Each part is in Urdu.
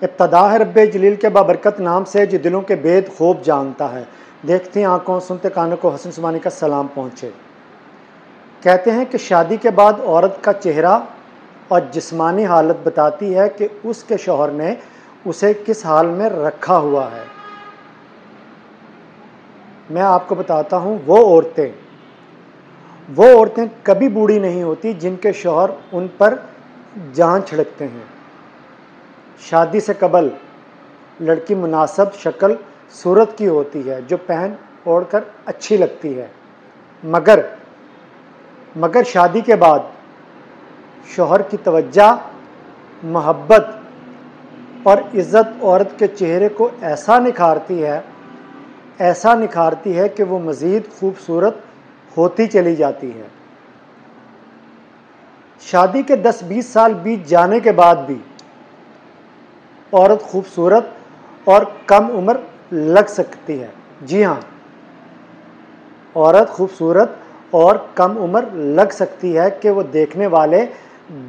ابتدا ہے رب جلیل کے بابرکت نام سے جو دلوں کے بید خوب جانتا ہے، دیکھتی آنکھوں سنتے کانوں کو حسن سبانی کا سلام پہنچے۔ کہتے ہیں کہ شادی کے بعد عورت کا چہرہ اور جسمانی حالت بتاتی ہے کہ اس کے شوہر نے اسے کس حال میں رکھا ہوا ہے۔ میں آپ کو بتاتا ہوں، وہ عورتیں کبھی بوڑھی نہیں ہوتی جن کے شوہر ان پر جان چھڑکتے ہیں۔ شادی سے قبل لڑکی مناسب شکل صورت کی ہوتی ہے جو پہن اوڑھ کر اچھی لگتی ہے، مگر شادی کے بعد شوہر کی توجہ، محبت اور عزت عورت کے چہرے کو ایسا نکھارتی ہے کہ وہ مزید خوبصورت ہوتی چلی جاتی ہے۔ شادی کے 10-20 سال بیت جانے کے بعد بھی عورت خوبصورت اور کم عمر لگ سکتی ہے۔ جی ہاں، عورت خوبصورت اور کم عمر لگ سکتی ہے کہ وہ دیکھنے والے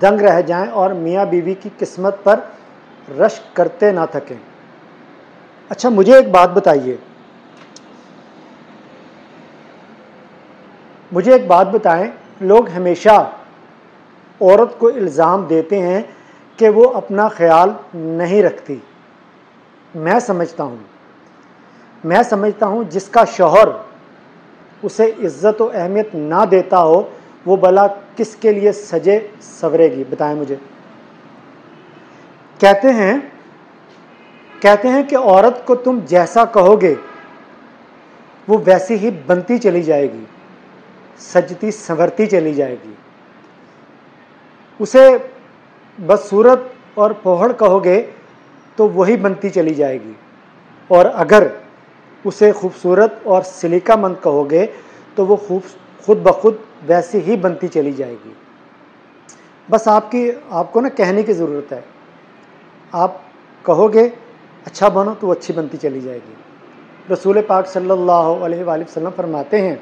دنگ رہ جائیں اور میاں بیوی کی قسمت پر رشک کرتے نہ تھکیں۔ اچھا، مجھے ایک بات بتائیں، لوگ ہمیشہ عورت کو الزام دیتے ہیں کہ وہ اپنا خیال نہیں رکھتی۔ میں سمجھتا ہوں جس کا شوہر اسے عزت و اہمیت نہ دیتا ہو وہ بھلا کس کے لیے سجے سورے گی؟ بتائیں مجھے۔ کہتے ہیں کہ عورت کو تم جیسا کہو گے وہ ویسی ہی بنتی چلی جائے گی، سجتی سنورتی چلی جائے گی۔ اسے بس صورت اور پوہڑ کہو گے تو وہی بنتی چلی جائے گی، اور اگر اسے خوبصورت اور سلیقہ مند کہو گے تو وہ خود بخود ویسی ہی بنتی چلی جائے گی۔ بس آپ کو نا کہنے کی ضرورت ہے، آپ کہو گے اچھا بنو تو وہ اچھی بنتی چلی جائے گی۔ رسول پاک صلی اللہ علیہ وآلہ وسلم فرماتے ہیں،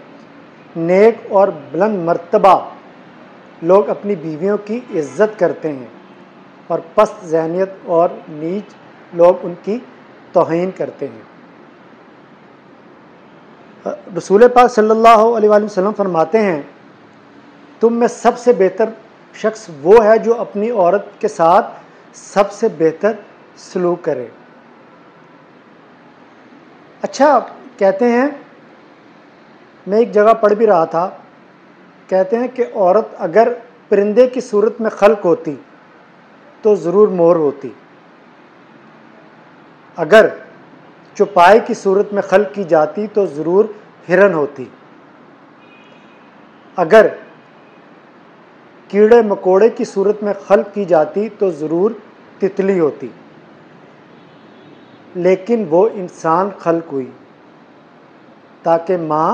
نیک اور بلند مرتبہ لوگ اپنی بیویوں کی عزت کرتے ہیں اور پست ذہنیت اور نیچ لوگ ان کی توہین کرتے ہیں۔ رسول پاک صلی اللہ علیہ وآلہ وسلم فرماتے ہیں، تم میں سب سے بہتر شخص وہ ہے جو اپنی عورت کے ساتھ سب سے بہتر سلوک کرے۔ اچھا، کہتے ہیں، میں ایک جگہ پڑھ بھی رہا تھا، کہتے ہیں کہ عورت اگر پرندے کی صورت میں خلق ہوتی تو ضرور مور ہوتی، اگر چوپائے کی صورت میں خلق کی جاتی تو ضرور ہرن ہوتی، اگر کیڑے مکوڑے کی صورت میں خلق کی جاتی تو ضرور تتلی ہوتی، لیکن وہ انسان خلق ہوئی تاکہ ماں،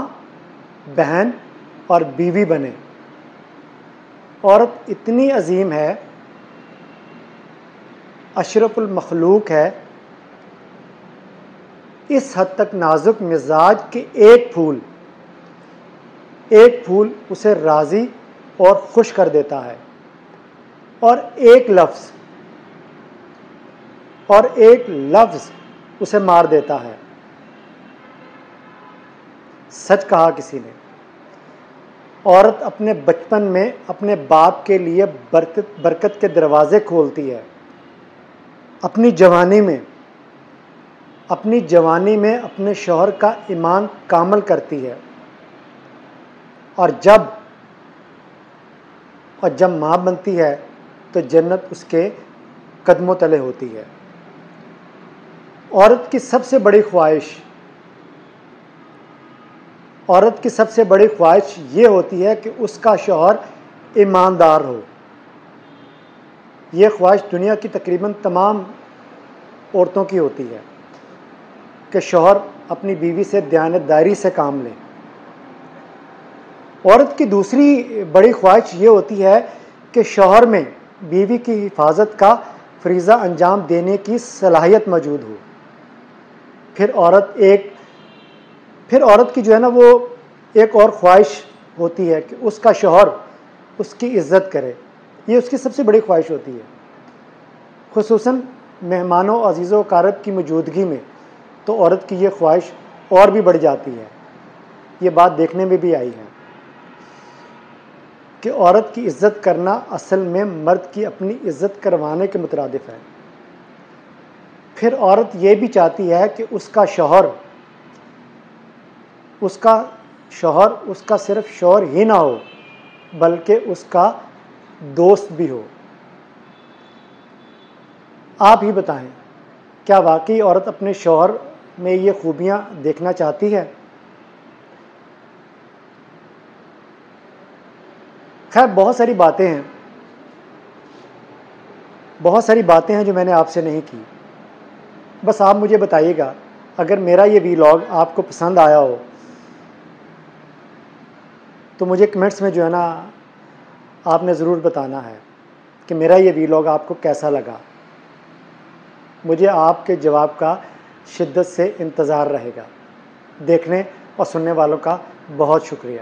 بہن اور بیوی بنے۔ عورت اتنی عظیم ہے، اشرف المخلوق ہے، اس حد تک نازک مزاج کہ ایک پھول اسے راضی اور خوش کر دیتا ہے، اور ایک لفظ اسے مار دیتا ہے۔ سچ کہا کسی نے، عورت اپنے بچپن میں اپنے باپ کے لیے برکت کے دروازے کھولتی ہے، اپنی جوانی میں اپنے شوہر کا ایمان کامل کرتی ہے، اور جب ماں بنتی ہے تو جنت اس کے قدموں تلے ہوتی ہے۔ عورت کی سب سے بڑی خواہش یہ ہوتی ہے کہ اس کا شوہر ایماندار ہو۔ یہ خواہش دنیا کی تقریباً تمام عورتوں کی ہوتی ہے کہ شوہر اپنی بیوی سے دیانتداری سے کام لے۔ عورت کی دوسری بڑی خواہش یہ ہوتی ہے کہ شوہر میں بیوی کی حفاظت کا فریضہ انجام دینے کی صلاحیت موجود ہو۔ پھر عورت کی جو ہے نا وہ ایک اور خواہش ہوتی ہے کہ اس کا شوہر اس کی عزت کرے۔ یہ اس کی سب سے بڑی خواہش ہوتی ہے، خصوصاً مہمانوں عزیز و اقارب کی موجودگی میں تو عورت کی یہ خواہش اور بھی بڑھ جاتی ہے۔ یہ بات دیکھنے میں بھی آئی ہے کہ عورت کی عزت کرنا اصل میں مرد کی اپنی عزت کروانے کے مترادف ہے۔ پھر عورت یہ بھی چاہتی ہے کہ اس کا شوہر اس کا صرف شوہر ہی نہ ہو بلکہ اس کا دوست بھی ہو۔ آپ ہی بتائیں، کیا واقعی عورت اپنے شوہر میں یہ خوبیاں دیکھنا چاہتی ہے؟ خیر، بہت ساری باتیں ہیں جو میں نے آپ سے نہیں کی۔ بس آپ مجھے بتائیے گا، اگر میرا یہ ویلاگ آپ کو پسند آیا ہو تو مجھے کمنٹس میں جو ہے نا آپ نے ضرور بتانا ہے کہ میرا یہ ویلاگ آپ کو کیسا لگا۔ مجھے آپ کے جواب کا شدت سے انتظار رہے گا۔ دیکھنے اور سننے والوں کا بہت شکریہ۔